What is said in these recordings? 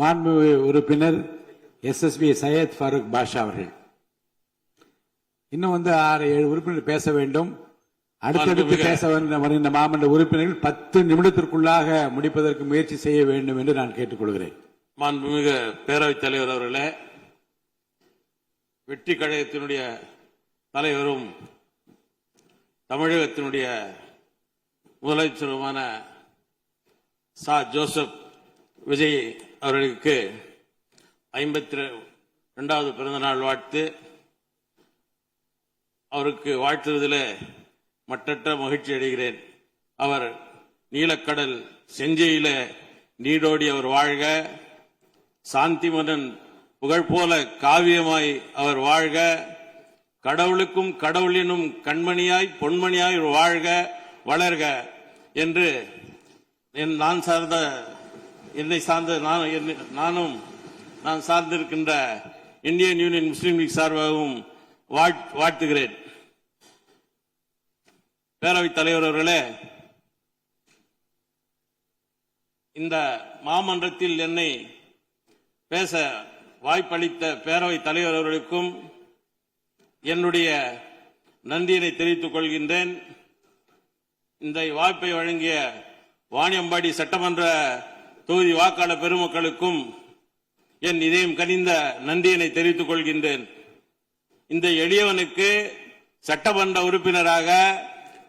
மாண்புமிகு உறுப்பினர் SSB சையத் ஃபாரூக் பாஷா அவர்கள். இன்னும் 6-7 உறுப்பினர் பேச வேண்டும். அடுத்தடுத்து பேச வருகின்ற மாமன்ற உறுப்பினர்கள் 10 நிமிடத்திற்குள்ளாக முடிப்பதற்கு முயற்சி செய்ய வேண்டும் என்று நான் கேட்டுக்கொள்கிறேன். மாண்புமிகு பேரவைத் தலைவர் அவர்களே, வெற்றி கழகத்தினுடைய தலைவரும் தமிழகத்தினுடைய முதலமைச்சருமான சா ஜோசப் விஜய் அவர்களுக்கு 52வது பிறந்தநாள் வாழ்த்து. அவருக்கு வாழ்த்துவதில் மட்டற்ற மகிழ்ச்சி அடைகிறேன். அவர் நீலக்கடல் செஞ்சையில நீடோடி அவர் வாழ்க, சாந்தி மன்னன் புகழ் போல காவியமாய் அவர் வாழ்க, கடவுளுக்கும் கடவுளினும் கண்மணியாய் பொன்மணியாய் வாழ்க வளர்க என்று நான் சார்ந்திருக்கின்ற இந்தியன் யூனியன் முஸ்லீம் லீக் சார்பாகவும் வாழ்த்துகிறேன். பேரவைத் தலைவர் அவர்களே, இந்த மாமன்றத்தில் என்னை பேச வாய்ப்பளித்த பேரவைத் தலைவர் அவர்களுக்கும் என்னுடைய நன்றியினை தெரிவித்துக் கொள்கின்றேன். இந்த வாய்ப்பை வழங்கிய வாணியம்பாடி சட்டமன்ற தொகுதி வாக்காளர் பெருமக்களுக்கும் என் இதயம் கனிந்த நன்றியினை தெரிவித்துக் கொள்கின்றேன். இந்த எளியவனுக்கு சட்டமன்ற உறுப்பினராக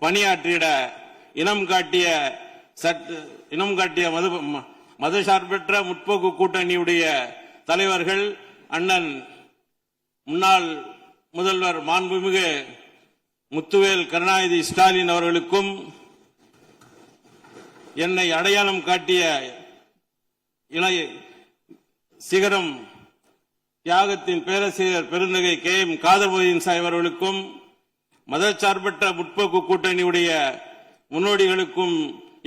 பணியாற்றிட இனம் காட்டிய மதசார்பற்ற முற்போக்கு கூட்டணியுடைய தலைவர்கள் அண்ணன் முன்னாள் முதல்வர் மாண்புமிகு முத்துவேல் கருணாநிதி ஸ்டாலின் அவர்களுக்கும் என்னை அடையாளம் காட்டிய இளைய சிகரம் தியாகத்தின் பேரரசியர் பெருந்தகை KM காதர்மொய்தீன் சாஹிப் அவர்களுக்கும் மதச்சார்பற்ற முற்போக்கு கூட்டணியுடைய முன்னோடிகளுக்கும்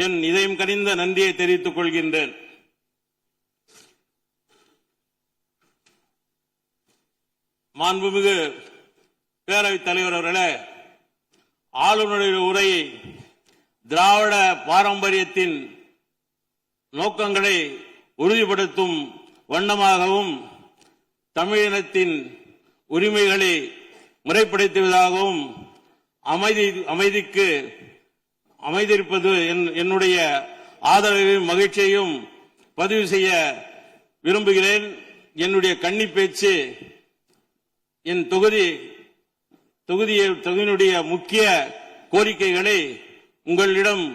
என் இதயம் கனிந்த நன்றியை தெரிவித்துக் கொள்கின்றேன். மாண்புமிகு பேரவைத் தலைவர் அவர்களே, ஆளுநருடைய உரையை திராவிட பாரம்பரியத்தின் நோக்கங்களை உறுதிப்படுத்தும் வண்ணமாகவும் தமிழினத்தின் உரிமைகளை முறைப்படுத்துவதாகவும் அமைதியிருப்பது என்னுடைய ஆதரவையும் மகிழ்ச்சியையும் பதிவு செய்ய விரும்புகிறேன். என்னுடைய கன்னி பேச்சு என் தொகுதியினுடைய முக்கிய கோரிக்கைகளை உங்களிடம்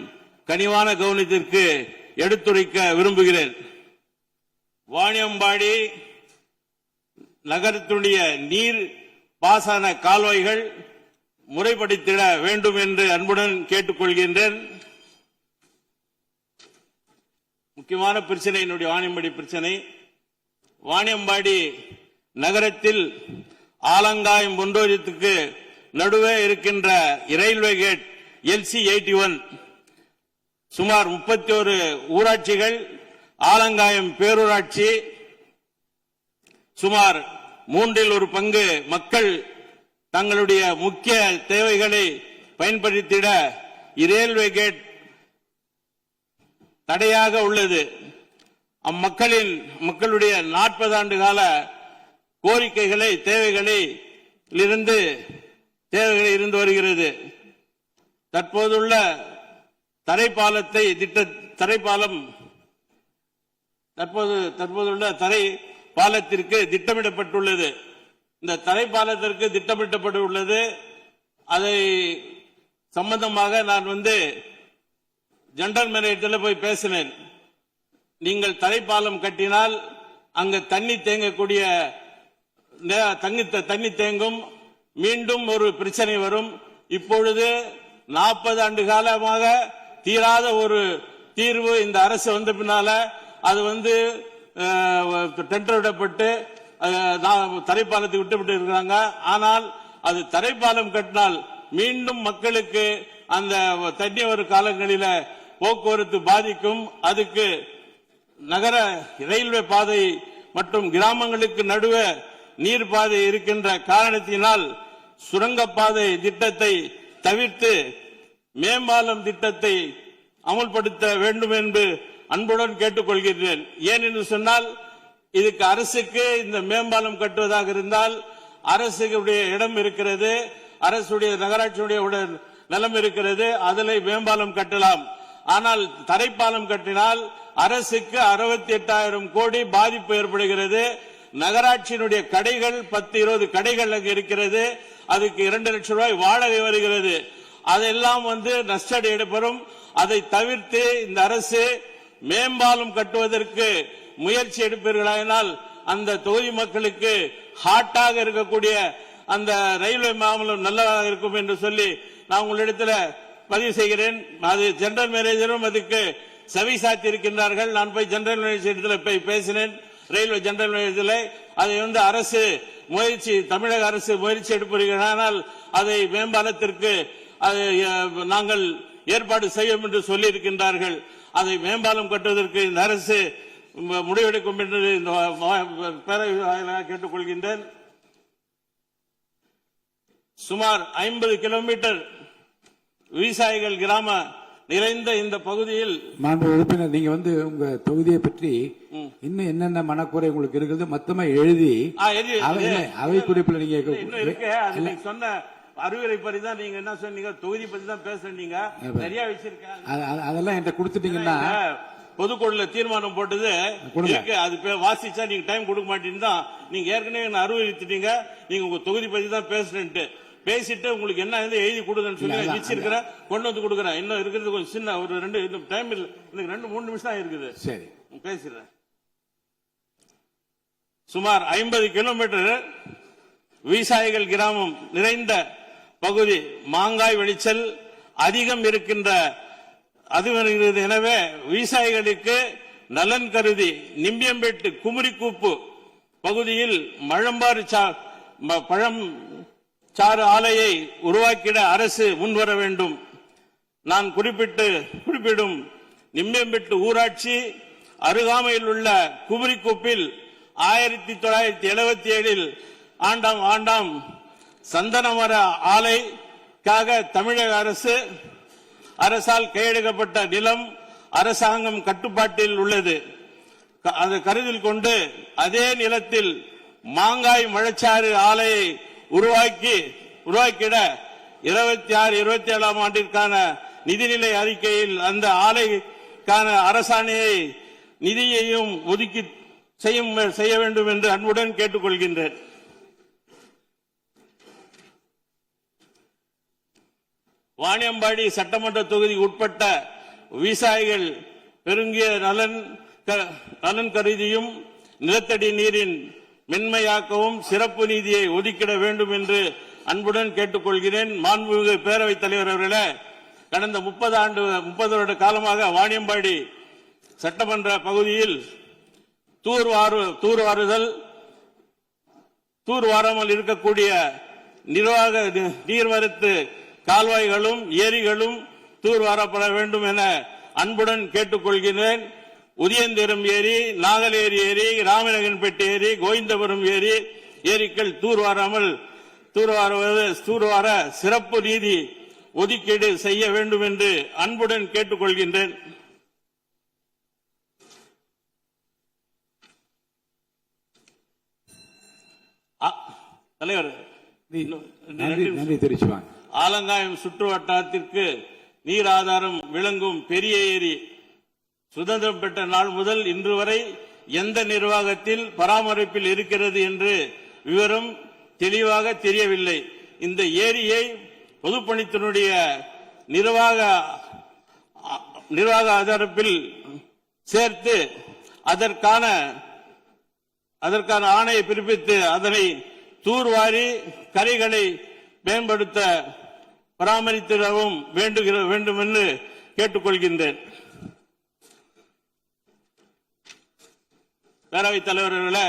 கனிவான கவனத்திற்கு எடுத்துரைக்க விரும்புகிறேன். வாணியம்பாடி நகரத்தினுடைய நீர் பாசன கால்வாய்கள் முறைப்படுத்திட வேண்டும் என்று அன்புடன் கேட்டுக்கொள்கின்றேன். முக்கியமான பிரச்சனை என்னுடைய வாணியம்பாடி பிரச்சனை. வாணியம்பாடி நகரத்தில் ஆலங்காயம் ஒன்றியத்துக்கு நடுவே இருக்கின்ற ரயில்வே கேட் LC81 சுமார் 31 ஊராட்சிகள், ஆலங்காயம் பேரூராட்சி சுமார் 1/3 பங்கு மக்கள் தங்களுடைய முக்கிய தேவைகளை பயன்படுத்திட ரயில்வே கேட் தடையாக உள்ளது. மக்களுடைய 40 ஆண்டு கால கோரிக்கைகளை தேவைகளை இருந்து வருகிறது. தற்போதுள்ள தற்போதுள்ள தரை பாலத்திற்கு திட்டமிடப்பட்டுள்ளது. இந்த தரைப்பாலத்திற்கு திட்டமிடப்பட்டுள்ளது. அதை சம்பந்தமாக நான் ஜெனரல் மேனேஜரில் போய் பேசினேன். நீங்கள் தரைப்பாலம் கட்டினால் அங்கு தண்ணி தேங்கும், மீண்டும் ஒரு பிரச்சனை வரும். இப்பொழுது 40 ஆண்டு காலமாக தீராத ஒரு தீர்வு இந்த அரசு வந்த பின்னால அது டெண்டர் விடப்பட்டு தரைப்பாலத்தை விட்டு இருக்கிறாங்க. ஆனால் அது தரைப்பாலம் கட்டினால் மீண்டும் மக்களுக்கு அந்த தண்ணி வரும் காலங்களில் போக்குவரத்து பாதிக்கும். அதுக்கு நகர ரயில்வே பாதை மற்றும் கிராமங்களுக்கு நடுவே நீர் பாதை இருக்கின்ற காரணத்தினால் சுரங்கப்பாதை திட்டத்தை தவிர்த்து மேம்பாலம் திட்டத்தை அமல்படுத்த வேண்டும் என்று அன்புடன் கேட்டுக்கொள்கிறேன். ஏன் என்று சொன்னால் இதுக்கு அரசுக்கு இந்த மேம்பாலம் கட்டுவதாக இருந்தால் அரசுடைய இடம் இருக்கிறது, அரசுடைய நகராட்சியுடைய நிலம் இருக்கிறது, அதில் மேம்பாலம் கட்டலாம். ஆனால் தரைப்பாலம் கட்டினால் அரசுக்கு 68,000 கோடி பாதிப்பு ஏற்படுகிறது. நகராட்சியினுடைய கடைகள் 10-20 கடைகள் அங்கு இருக்கிறது, அதுக்கு 2 லட்சம் ரூபாய் வாடகை வருகிறது. அதெல்லாம் நஷ்டடி ஏற்படும். அதை தவிர்த்து இந்த அரசு மேம்பாலம் கட்டுவதற்கு முயற்சி எடுப்பீர்களானால் அந்த தொகுதி மக்களுக்கு ஹாட்டாக இருக்கக்கூடிய அந்த ரயில்வே மாமலம் நல்லதாக இருக்கும் என்று சொல்லி நான் உங்களிடத்தில் பதிவு செய்கிறேன். அது ஜெனரல் மேனேஜரும் அதுக்கு செவி சாத்தி இருக்கின்றார்கள். நான் போய் ஜெனரல் மேனேஜர் போய் பேசினேன், ரயில்வே ஜெனரல் மேனேஜர். அதை அரசு முயற்சி, தமிழக அரசு முயற்சி எடுப்பீர்களானால் அதை மேம்பாலத்திற்கு நாங்கள் ஏற்பாடு செய்வோம் என்று சொல்லி இருக்கின்றார்கள். அதை மேம்பாலம் கட்டுவதற்கு இந்த அரசு முடிவெடுக்கும் என்று பேரவையாக கேட்டுக்கொள்கின்றேன். சுமார் 50 கிலோமீட்டர் விவசாயிகள் கிராம நிறைந்த இந்த பகுதியில் உறுப்பினர் நீங்க உங்க தொகுதியை பற்றி இன்னும் என்னென்ன மனக்குறை உங்களுக்கு இருக்குது மொத்தமா எழுதி அவை குறிப்பில் நீங்க இருக்கு. சொன்ன அறிவுரை பற்றி தான் நீங்க என்ன சொன்னீங்க, தொகுதி பத்தி தான் பேசுறீங்க, நிறைய வச்சிருக்கேன். அதெல்லாம் என்கிட்ட கொடுத்துட்டீங்கன்னா பொதுக்குழுல தீர்மானம் போட்டது இருக்கு, அது வாசிச்சா நீங்க டைம் கொடுக்க மாட்டீங்கன்னா நீங்க ஏற்கனவே அறிவுறுத்திட்டீங்க. நீங்க உங்க தொகுதி பத்தி தான் பேசுறேன்ட்டு பேசிட்டு உங்களுக்கு என்ன எழுதி கொடுங்கன்னு சொல்லி வச்சிருக்கிறேன், கொண்டு வந்து கொடுக்குறேன். இன்னும் இருக்கிறது கொஞ்சம் சின்ன ஒரு 2 டைம் இல்லை, எனக்கு 2-3 நிமிஷம் தான் இருக்குது. சரி, பேசுறேன். சுமார் 50 கிலோமீட்டர் விவசாயிகள் கிராமம் நிறைந்த பகுதி, மாங்காய் விளைச்சல் அதிகம் இருக்கின்ற அது வருகிறது. எனவே விவசாயிகளுக்கு நலன் கருதி நிம்பியம்பேட்டு குமரிக்கூப்பு பகுதியில் மழம்பாறு பழம் சாறு ஆலையை உருவாக்கிட அரசு முன்வர வேண்டும். நான் குறிப்பிடும் நிம்பியம்பேட்டு ஊராட்சி அருகாமையில் உள்ள குமரிக்கூப்பில் 1977 ஆண்டாம் சந்தனமர ஆலைக்காக தமிழக அரசால் கையெழுக்கப்பட்ட நிலம் அரசாங்கம் கட்டுப்பாட்டில் உள்ளது. அதை கருத்தில் கொண்டு அதே நிலத்தில் மாங்காய் மழைச்சாறு ஆலையை உருவாக்கிட 26-27 ஆண்டிற்கான நிதிநிலை அறிக்கையில் அந்த ஆலைக்கான அரசாணையை நிதியையும் ஒதுக்கி செய்ய வேண்டும் என்று அன்புடன் கேட்டுக்கொள்கின்றேன். வாணியம்பாடி சட்டமன்ற தொகுதிக்கு உட்பட்ட விவசாயிகள் பெருங்கிய நலன் கருதியும் நிலத்தடி நீரின் மென்மையாக்கவும் சிறப்பு நிதியை ஒதுக்கிட வேண்டும் என்று அன்புடன் கேட்டுக்கொள்கிறேன். மாண்புமிகு பேரவைத் தலைவர் அவர்களே, கடந்த 30 வருட காலமாக வாணியம்பாடி சட்டமன்ற பகுதியில் தூர்வாராமல் இருக்கக்கூடிய நீர்வரத்து கால்வாய்களும் ஏரிகளும் தூர்வாரப்பட வேண்டும் என அன்புடன் கேட்டுக்கொள்கிறேன். உதியந்திரம் ஏரி, நாகலேரி ஏரி, ராமநகன்பேட்டை ஏரி, கோவிந்தபுரம் ஏரிகள் தூர்வார சிறப்பு நிதி ஒதுக்கீடு செய்ய வேண்டும் என்று அன்புடன் கேட்டுக்கொள்கின்றேன். தலைவர், நன்றி தெரிவிச்சுவாங்க. ஆலங்காயம் சுற்று வட்டாரத்திற்கு நீர் ஆதாரம் விளங்கும் பெரிய ஏரி சுதந்திரம் பெற்ற நாள் முதல் இன்று வரை எந்த நிர்வாகத்தில் பராமரிப்பில் இருக்கிறது என்று விவரம் தெளிவாக தெரியவில்லை. இந்த ஏரியை பொதுப்பணித்துறையுடைய நிர்வாக ஆதாரத்தில் சேர்த்து அதற்கான ஆணையை பிறப்பித்து அதனை தூர்வாரி கரைகளை மேம்படுத்த பராமரித்திடவும் வேண்டும் என்று கேட்டுக்கொள்கின்றேன். பேரவைத் தலைவர்களே,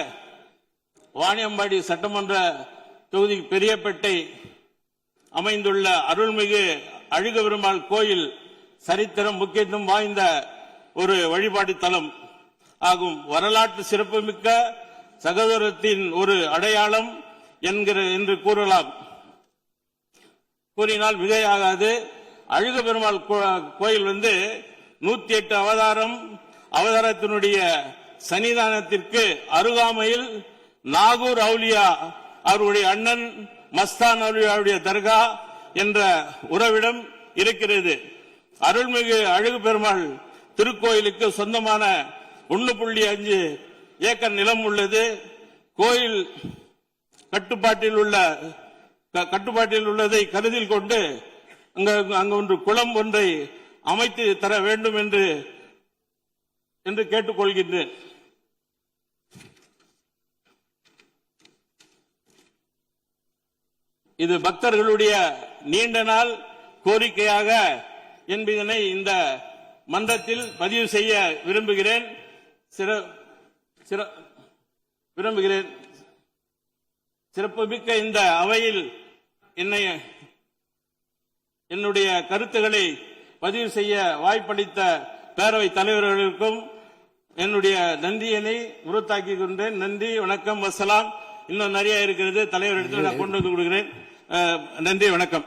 வாணியம்பாடி சட்டமன்ற தொகுதி பெரியப்பேட்டை அமைந்துள்ள அருள்மிகு அழகுபெருமாள் கோயில் சரித்திரம் முக்கியத்துவம் வாய்ந்த ஒரு வழிபாட்டு தலம் ஆகும். வரலாற்று சிறப்புமிக்க சகோதரத்தின் ஒரு அடையாளம் என்று கூறினால் மிகையாகாது. அழகுபெருமாள் கோயில் 108 அவதாரத்தினுடைய சன்னிதானத்திற்கு அருகாமையில் நாகூர் அவுலியா அவருடைய அண்ணன் மஸ்தான் அவுலியாவுடைய தர்கா என்ற உறவிடம் இருக்கிறது. அருள்மிகு அழகு பெருமாள் திருக்கோயிலுக்கு சொந்தமான 1.5 ஏக்கர் நிலம் உள்ளது. கோயில் கட்டுப்பாட்டில் உள்ளதை கருத்தில் கொண்டு அங்கு ஒன்று குளம் ஒன்றை அமைத்து தர வேண்டும் என்று கேட்டுக்கொள்கின்றேன். இது பக்தர்களுடைய நீண்ட நாள் கோரிக்கையாக என்பதனை இந்த மன்றத்தில் பதிவு செய்ய விரும்புகிறேன். சிறப்புமிக்க இந்த அவையில் என்னுடைய கருத்துக்களை பதிவு செய்ய வாய்ப்பளித்த பேரவைத் தலைவர்களுக்கும் என்னுடைய நன்றியினை உறுத்தாக்கிக் கொண்டேன். நன்றி, வணக்கம், வசலாம். இன்னும் நிறைய இருக்கிறது, தலைவர் இடத்துல நான் கொண்டு வந்து கொடுக்கிறேன். நன்றி, வணக்கம்.